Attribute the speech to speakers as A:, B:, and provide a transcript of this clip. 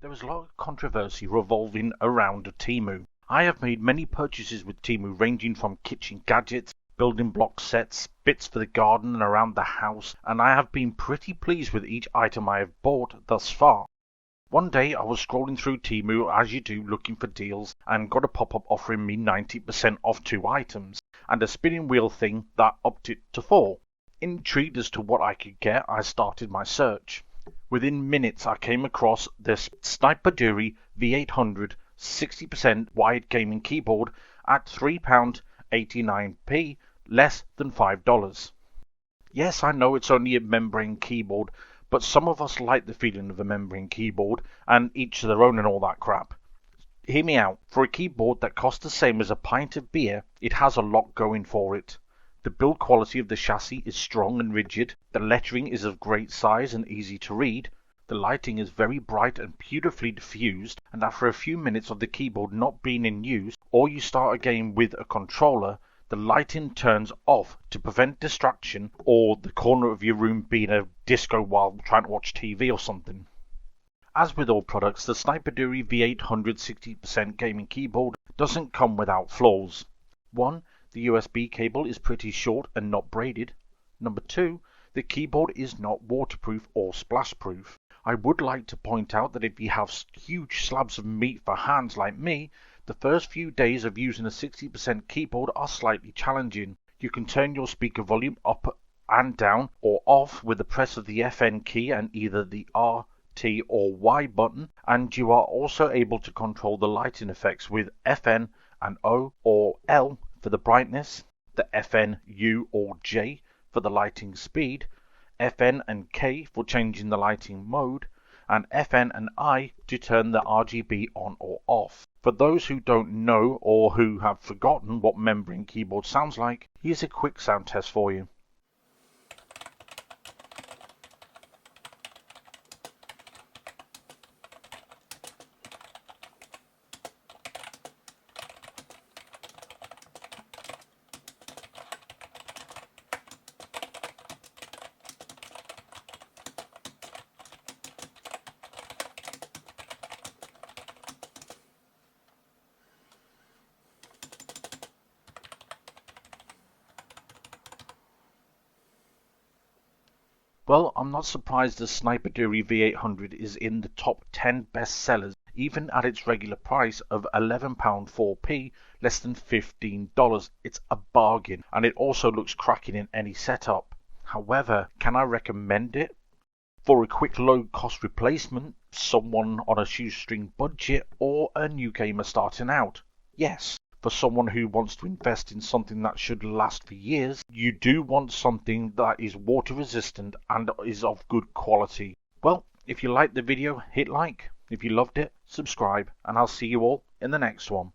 A: There is a lot of controversy revolving around Temu. I have made many purchases with Temu ranging from kitchen gadgets, building block sets, bits for the garden and around the house, and I have been pretty pleased with each item I have bought thus far. One day I was scrolling through Temu as you do looking for deals and got a pop-up offering me 90% off 2 items and a spinning wheel thing that upped it to 4. Intrigued as to what I could get, I started my search. Within minutes I came across this Sapphire V800 60% wired gaming keyboard at £3.89p, less than $5. Yes, I know it's only a membrane keyboard, but some of us like the feeling of a membrane keyboard, and each their own and all that crap. Hear me out, for a keyboard that costs the same as a pint of beer, it has a lot going for it. The build quality of the chassis is strong and rigid, the lettering is of great size and easy to read, the lighting is very bright and beautifully diffused, and after a few minutes of the keyboard not being in use, or you start a game with a controller, the lighting turns off to prevent distraction or the corner of your room being a disco while trying to watch TV or something. As with all products, the Sapphire V800 60% gaming keyboard doesn't come without flaws. 1. The USB cable is pretty short and not braided. Number 2. The keyboard is not waterproof or splash-proof. I would like to point out that if you have huge slabs of meat for hands like me, the first few days of using a 60% keyboard are slightly challenging. You can turn your speaker volume up and down or off with the press of the FN key and either the R, T or Y button, and you are also able to control the lighting effects with FN and O or L for the brightness, the FN, U or J for the lighting speed, FN and K for changing the lighting mode, and FN and I to turn the RGB on or off. For those who don't know or who have forgotten what membrane keyboard sounds like, here's a quick sound test for you. Well, I'm not surprised the Sapphire V800 is in the top 10 best sellers, even at its regular price of £11.4p, less than $15. It's a bargain, and it also looks cracking in any setup. However, can I recommend it? For a quick low-cost replacement, someone on a shoestring budget, or a new gamer starting out? Yes. For someone who wants to invest in something that should last for years, you do want something that is water resistant and is of good quality. Well, if you liked the video, hit like. If you loved it, subscribe, and I'll see you all in the next one.